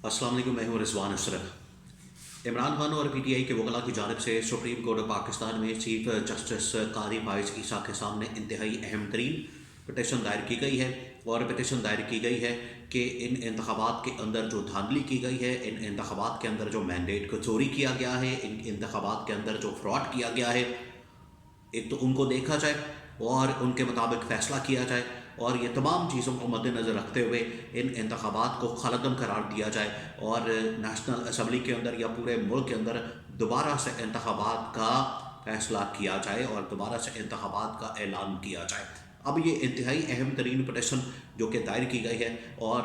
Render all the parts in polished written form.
अस्सलाम वालेकुम, मैं हूँ रिजवान अशरफ। इमरान खान और पीटीआई के वकला की जानिब से सुप्रीम कोर्ट पाकिस्तान में चीफ जस्टिस कादी फाइज ईसा के सामने इंतहाई अहम तरीन पटिशन दायर की गई है। और पटिशन दायर की गई है कि इन इंतखाबात के अंदर जो धांधली की गई है, इन इंतखाबात के अंदर जो मैंडेट को चोरी किया गया है, इन इंतखाबात के अंदर जो फ्रॉड किया गया है, एक तो उनको देखा जाए और उनके मुताबिक फ़ैसला किया जाए, और ये तमाम चीज़ों को मद्देनज़र रखते हुए इन इंतखाबात को खलदम करार दिया जाए और नेशनल असम्बली के अंदर या पूरे मुल्क के अंदर दोबारा से इंतखाबात का फ़ैसला किया जाए और दोबारा से इंतखाबात का ऐलान किया जाए। अब ये इंतहाई अहम तरीन पटिशन जो कि दायर की गई है, और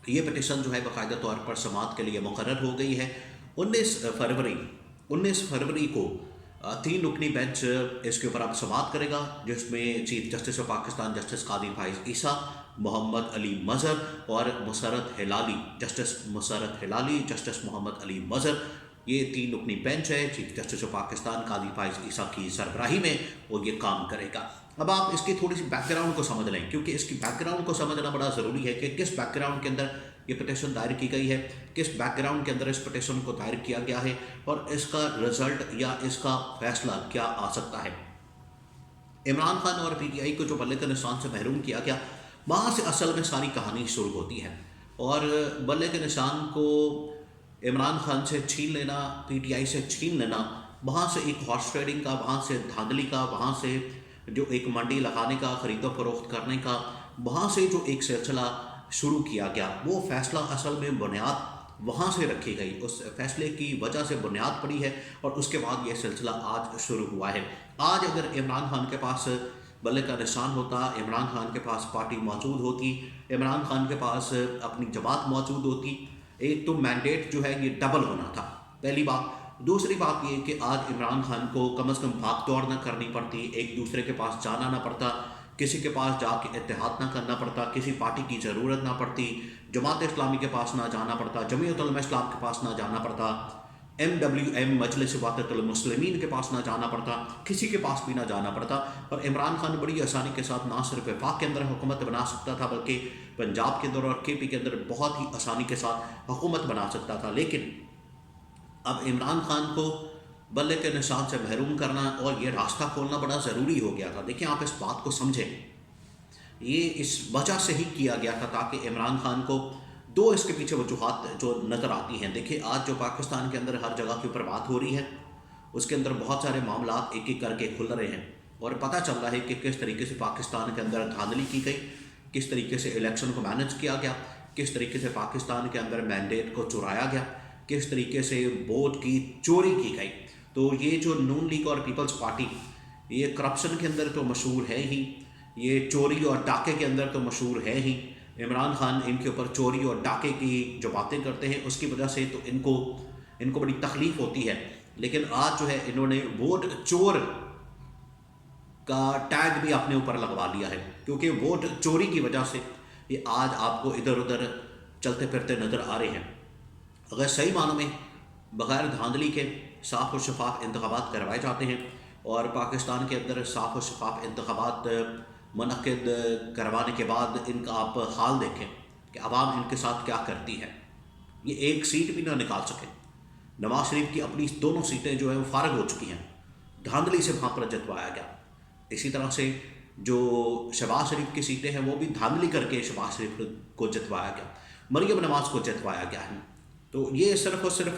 ये पटिशन जो है बाकायदा तौर पर समाअत के लिए मुकर्रर हो गई है। 19 फरवरी को 3 रुकनी बेंच इसके ऊपर अब समाअत करेगा, जिसमें chief justice of Pakistan justice Qazi Faez Isa, Muhammad Ali Mazhar और मुसर्रत हिलाली, जस्टिस मुसर्रत हिलाली, जस्टिस मोहम्मद अली मज़हर, ये 3 रुकनी बेंच है chief justice of Pakistan Qazi Faez ईसा की सरबराही में, वो ये काम करेगा। अब आप इसकी थोड़ी सी बैकग्राउंड को समझ लें, क्योंकि इसकी बैकग्राउंड को समझना बड़ा ज़रूरी है कि किस बैकग्राउंड के अंदर ये पटिशन दायर की गई है, किस बैकग्राउंड के अंदर इस पटिशन को दायर किया गया है, और इसका रिजल्ट या इसका फैसला क्या आ सकता है। इमरान खान और पीटीआई को जो बल्ले के निशान से महरूम किया गया, वहाँ से असल में सारी कहानी शुरू होती है। और बल्ले के निशान को इमरान खान से छीन लेना, पीटीआई से छीन लेना, वहाँ से एक हॉर्स ट्रेडिंग का, वहाँ से धांधली का, वहाँ से जो एक मंडी लगाने का, ख़रीदो फरोख्त करने का, वहाँ से जो एक सिलसिला शुरू किया गया, वो फ़ैसला असल में बुनियाद वहाँ से रखी गई, उस फैसले की वजह से बुनियाद पड़ी है, और उसके बाद ये सिलसिला आज शुरू हुआ है। आज अगर इमरान खान के पास बल्ले का निशान होता, इमरान खान के पास पार्टी मौजूद होती, इमरान खान के पास अपनी जमात मौजूद होती, एक तो मैंडेट जो है ये डबल होना था, पहली बात। दूसरी बात ये कि आज इमरान खान को कम से कम भाग दौड़ ना करनी पड़ती, एक दूसरे के पास जाना ना पड़ता, किसी के पास जाके इत्तेहाद ना करना पड़ता, किसी पार्टी की ज़रूरत ना पड़ती, जमात इस्लामी के पास ना जाना पड़ता, जमीयत उलमा इस्लाम के पास ना जाना पड़ता, MWM मजलिस वहदतुल मुस्लिमीन के पास ना जाना पड़ता, किसी के पास भी ना जाना पड़ता। और इमरान खान बड़ी आसानी के साथ ना सिर्फ वफाक के अंदर हुकूमत बना सकता था, बल्कि पंजाब के अंदर और KP के अंदर बहुत ही आसानी के साथ हुकूमत बना सकता था। लेकिन अब इमरान खान को बल्ले के निशान से महरूम करना और ये रास्ता खोलना बड़ा ज़रूरी हो गया था। देखिए, आप इस बात को समझें, ये इस वजह से ही किया गया था ताकि इमरान खान को दो इसके पीछे वजूहात जो नज़र आती हैं। देखिए, आज जो पाकिस्तान के अंदर हर जगह के ऊपर बात हो रही है, उसके अंदर बहुत सारे मामला एक एक करके खुल रहे हैं, और पता चल रहा है कि किस तरीके से पाकिस्तान के अंदर धांधली की गई, किस तरीके से इलेक्शन को मैनेज किया गया, किस तरीके से पाकिस्तान के अंदर मैंडेट को चुराया गया, किस तरीके से वोट की चोरी की गई। तो ये जो नून लीग और पीपल्स पार्टी, ये करप्शन के अंदर तो मशहूर है ही, ये चोरी और डाके के अंदर तो मशहूर है ही। इमरान खान इनके ऊपर चोरी और डाके की जो बातें करते हैं, उसकी वजह से तो इनको बड़ी तकलीफ़ होती है। लेकिन आज जो है इन्होंने वोट चोर का टैग भी अपने ऊपर लगवा लिया है, क्योंकि वोट चोरी की वजह से ये आज आपको इधर उधर चलते फिरते नज़र आ रहे हैं। अगर सही मानों में बग़ैर धांधली के साफ़ और शफाफ इंतखाबात करवाए जाते हैं, और पाकिस्तान के अंदर साफ़ और शफाफ इंतखाबात मुनक़िद करवाने के बाद इनका आप हाल देखें कि आवाम इनके साथ क्या करती है। ये एक सीट भी ना निकाल सके। नवाज शरीफ की अपनी दोनों सीटें जो हैं वो फारग हो चुकी हैं, धांधली से वहाँ पर जितवाया गया। इसी तरह से जो शहबाज शरीफ की सीटें हैं, वो भी धांधली करके शहबाज शरीफ को जितवाया गया, मरियम नवाज़ को जितवाया गया है। तो ये सिर्फ और सिर्फ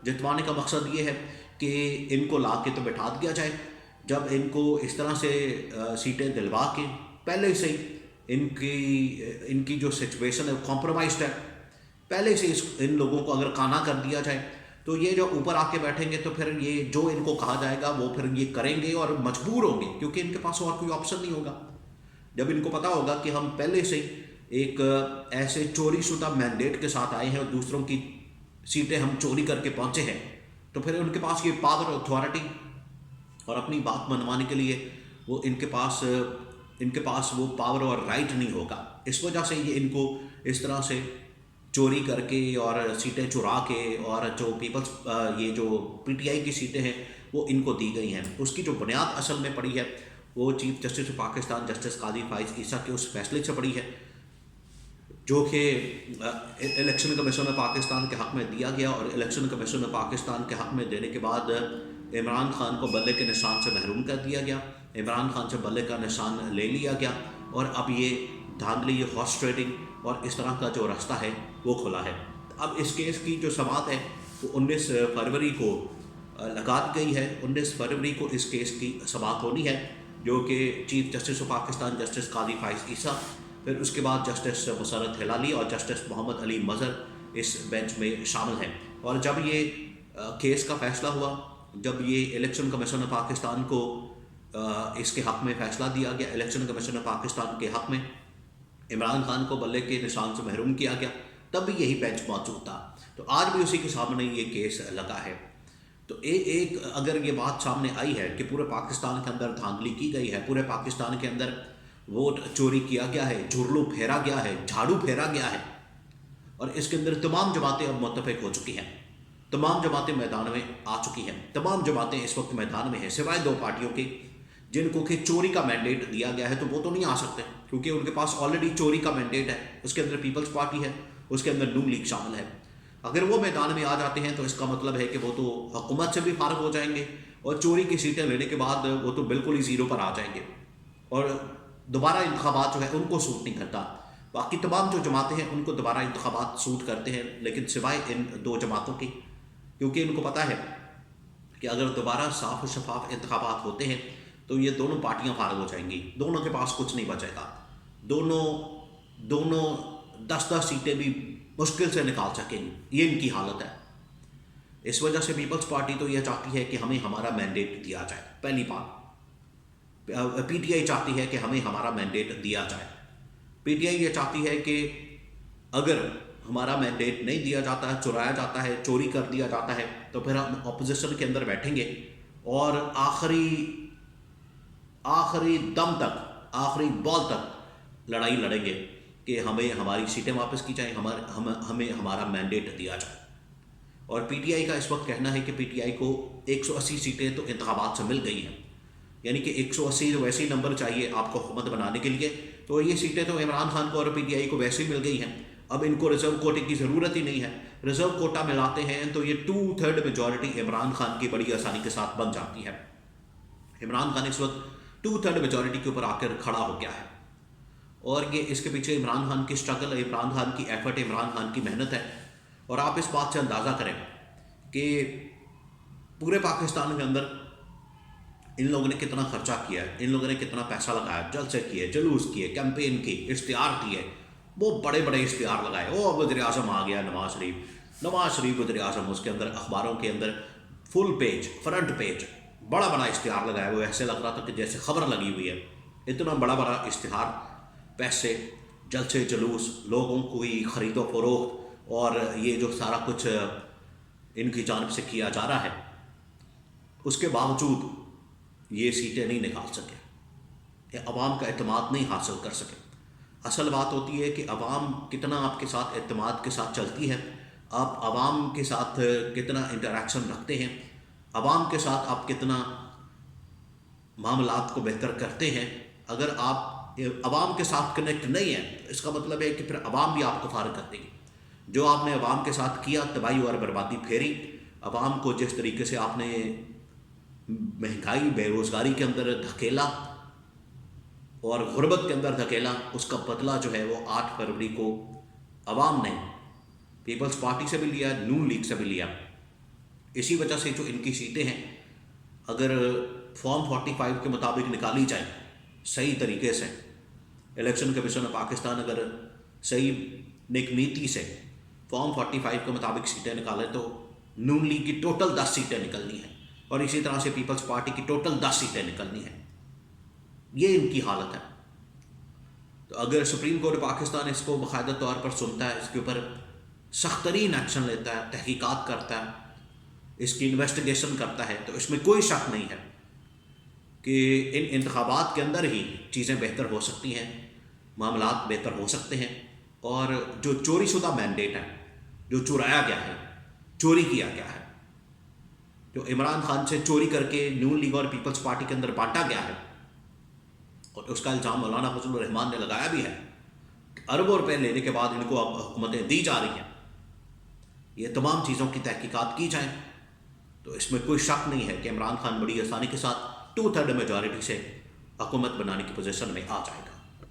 जितवाने का मकसद ये है कि इनको ला के तो बैठा दिया जाए। जब इनको इस तरह से सीटें दिलवा के पहले से इनकी जो सिचुएशन है कॉम्प्रोमाइज्ड है, पहले से इन लोगों को अगर काना कर दिया जाए, तो ये जो ऊपर आके बैठेंगे तो फिर ये जो इनको कहा जाएगा वो फिर ये करेंगे और मजबूर होंगे, क्योंकि इनके पास और कोई ऑप्शन नहीं होगा। जब इनको पता होगा कि हम पहले से एक ऐसे चोरी शुदा मैंडेट के साथ आए हैं और दूसरों की सीटें हम चोरी करके पहुंचे हैं, तो फिर उनके पास ये पावर, अथॉरिटी और अपनी बात मनवाने के लिए वो इनके पास वो पावर और राइट नहीं होगा। इस वजह से ये इनको इस तरह से चोरी करके और सीटें चुरा के, और जो ये जो PTI की सीटें हैं वो इनको दी गई हैं, उसकी जो बुनियाद असल में पड़ी है वो chief justice of Pakistan justice Qazi Faez ईसा के उस फैसले से पड़ी है جو کہ الیکشن کمیشن پاکستان کے حق میں دیا گیا، اور الیکشن کمیشن پاکستان کے حق میں دینے کے بعد عمران خان کو بلے کے نشان سے محروم کر دیا گیا، عمران خان سے بلے کا نشان لے لیا گیا، اور اب یہ دھاندلی، یہ ہارس ٹریڈنگ اور اس طرح کا جو راستہ ہے وہ کھلا ہے۔ اب اس کیس کی جو سماعت ہے وہ 19 فروری کو لگا دی گئی ہے۔ 19 فروری کو اس کیس کی سماعت ہونی ہے، جو کہ chief justice of Pakistan justice قاضی فائز عیسیٰ، پھر اس کے بعد جسٹس مسرت ہلالی اور جسٹس محمد علی مظہر اس بینچ میں شامل ہیں۔ اور جب یہ کیس کا فیصلہ ہوا، جب یہ الیکشن کمیشن پاکستان کو اس کے حق میں فیصلہ دیا گیا، الیکشن کمیشن پاکستان کے حق میں عمران خان کو بلے کے نشان سے محروم کیا گیا، تب بھی یہی بینچ موجود تھا۔ تو آج بھی اسی کے سامنے یہ کیس لگا ہے۔ تو ایک اگر یہ بات سامنے آئی ہے کہ پورے پاکستان کے اندر دھاندلی کی گئی ہے، پورے پاکستان کے اندر ووٹ چوری کیا گیا ہے، جھرلو پھیرا گیا ہے، جھاڑو پھیرا گیا ہے، اور اس کے اندر تمام جماعتیں اب متفق ہو چکی ہیں، تمام جماعتیں میدان میں آ چکی ہیں، تمام جماعتیں اس وقت میدان میں ہیں، سوائے 2 پارٹیوں کے جن کو کہ چوری کا مینڈیٹ دیا گیا ہے، تو وہ تو نہیں آ سکتے کیونکہ ان کے پاس آلریڈی چوری کا مینڈیٹ ہے۔ اس کے اندر پیپلز پارٹی ہے، اس کے اندر نون لیگ شامل ہے۔ اگر وہ میدان میں آ جاتے ہیں تو اس کا مطلب ہے کہ وہ تو حکومت سے بھی فارغ ہو جائیں گے، اور چوری کی سیٹیں لینے کے بعد وہ تو بالکل ہی زیرو پر آ جائیں گے، اور دوبارہ انتخابات جو ہے ان کو سوٹ نہیں کرتا۔ باقی تمام جو جماعتیں ہیں ان کو دوبارہ انتخابات سوٹ کرتے ہیں، لیکن سوائے ان 2 جماعتوں کی، کیونکہ ان کو پتہ ہے کہ اگر دوبارہ صاف و شفاف انتخابات ہوتے ہیں تو یہ دونوں پارٹیاں فارغ ہو جائیں گی، دونوں کے پاس کچھ نہیں بچے گا، دونوں 10 سیٹیں بھی مشکل سے نکال سکیں گے، یہ ان کی حالت ہے۔ اس وجہ سے پیپلز پارٹی تو یہ چاہتی ہے کہ ہمیں ہمارا مینڈیٹ دیا جائے، پہلی بات۔ پی ٹی آئی چاہتی ہے کہ ہمیں ہمارا مینڈیٹ دیا جائے، پی ٹی آئی یہ چاہتی ہے کہ اگر ہمارا مینڈیٹ نہیں دیا جاتا ہے، چرایا جاتا ہے، چوری کر دیا جاتا ہے، تو پھر ہم اپوزیشن کے اندر بیٹھیں گے اور آخری دم تک، آخری بال تک لڑائی لڑیں گے کہ ہمیں ہماری سیٹیں واپس کی جائیں، ہمیں ہمارا مینڈیٹ دیا جائے۔ اور پی ٹی آئی کا اس وقت کہنا ہے کہ پی ٹی آئی کو 180 سیٹیں تو انتخابات سے مل گئی ہیں، یعنی کہ 180 ویسے ہی نمبر چاہیے آپ کو حکومت بنانے کے لیے، تو یہ سیٹیں تو عمران خان کو اور پی ٹی آئی کو ویسے ہی مل گئی ہیں، اب ان کو ریزرو کوٹے کی ضرورت ہی نہیں ہے۔ ریزرو کوٹا ملاتے ہیں تو یہ 2/3 میجورٹی عمران خان کی بڑی آسانی کے ساتھ بن جاتی ہے۔ عمران خان اس وقت 2/3 میجورٹی کے اوپر آ کر کھڑا ہو گیا ہے، اور یہ اس کے پیچھے عمران خان کی اسٹرگل، عمران خان کی ایفرٹ، عمران خان کی محنت ہے۔ اور آپ اس بات سے اندازہ کریں کہ پورے پاکستان کے اندر ان لوگوں نے کتنا خرچہ کیا ہے، ان لوگوں نے کتنا پیسہ لگایا، جلسے کیے، جلوس کیے، کیمپین کی، اشتہار دیے، وہ بڑے بڑے اشتہار لگائے۔ وہ وزیر اعظم آ گیا، نواز شریف وزیر اعظم، اس کے اندر اخباروں کے اندر فل پیج، فرنٹ پیج، بڑا بڑا اشتہار لگایا، وہ ایسے لگ رہا تھا کہ جیسے خبر لگی ہوئی ہے، اتنا بڑا بڑا اشتہار، پیسے، جلسے، جلوس، لوگوں کو ہی خرید و فروخت، اور یہ جو سارا کچھ ان کی جانب سے کیا جا رہا ہے، اس کے باوجود یہ سیٹیں نہیں نکال سکے، یہ عوام کا اعتماد نہیں حاصل کر سکے۔ اصل بات ہوتی ہے کہ عوام کتنا آپ کے ساتھ اعتماد کے ساتھ چلتی ہے، آپ عوام کے ساتھ کتنا انٹریکشن رکھتے ہیں، عوام کے ساتھ آپ کتنا معاملات کو بہتر کرتے ہیں۔ اگر آپ عوام کے ساتھ کنیکٹ نہیں ہیں تو اس کا مطلب ہے کہ پھر عوام بھی آپ کو فارغ کر دے گی۔ جو آپ نے عوام کے ساتھ کیا، تباہی اور بربادی پھیری، عوام کو جس طریقے سے آپ نے مہنگائی، بے روزگاری کے اندر دھکیلا اور غربت کے اندر دھکیلا، اس کا بدلہ جو ہے وہ 8 فروری کو عوام نے پیپلز پارٹی سے بھی لیا، نون لیگ سے بھی لیا۔ اسی وجہ سے جو ان کی سیٹیں ہیں، اگر فارم 45 کے مطابق نکالی جائیں صحیح طریقے سے، الیکشن کمیشن پاکستان اگر صحیح نیک نیتی سے فارم 45 کے مطابق سیٹیں نکالیں تو نون لیگ کی ٹوٹل 10 سیٹیں نکلنی ہیں، اور اسی طرح سے پیپلز پارٹی کی ٹوٹل 10 سیٹیں نکلنی ہیں۔ یہ ان کی حالت ہے۔ تو اگر سپریم کورٹ پاکستان اس کو باقاعدہ طور پر سنتا ہے، اس کے اوپر سخت ترین ایکشن لیتا ہے، تحقیقات کرتا ہے، اس کی انویسٹیگیشن کرتا ہے، تو اس میں کوئی شک نہیں ہے کہ ان انتخابات کے اندر ہی چیزیں بہتر ہو سکتی ہیں، معاملات بہتر ہو سکتے ہیں، اور جو چوری شدہ مینڈیٹ ہے، جو چرایا گیا ہے، چوری کیا گیا ہے، جو عمران خان سے چوری کر کے نون لیگ اور پیپلز پارٹی کے اندر بانٹا گیا ہے، اور اس کا الزام مولانا فضل الرحمان نے لگایا بھی ہے کہ اربوں روپے لینے کے بعد ان کو اب حکومتیں دی جا رہی ہیں، یہ تمام چیزوں کی تحقیقات کی جائیں تو اس میں کوئی شک نہیں ہے کہ عمران خان بڑی آسانی کے ساتھ 2/3 میجورٹی سے حکومت بنانے کی پوزیشن میں آ جائے گا۔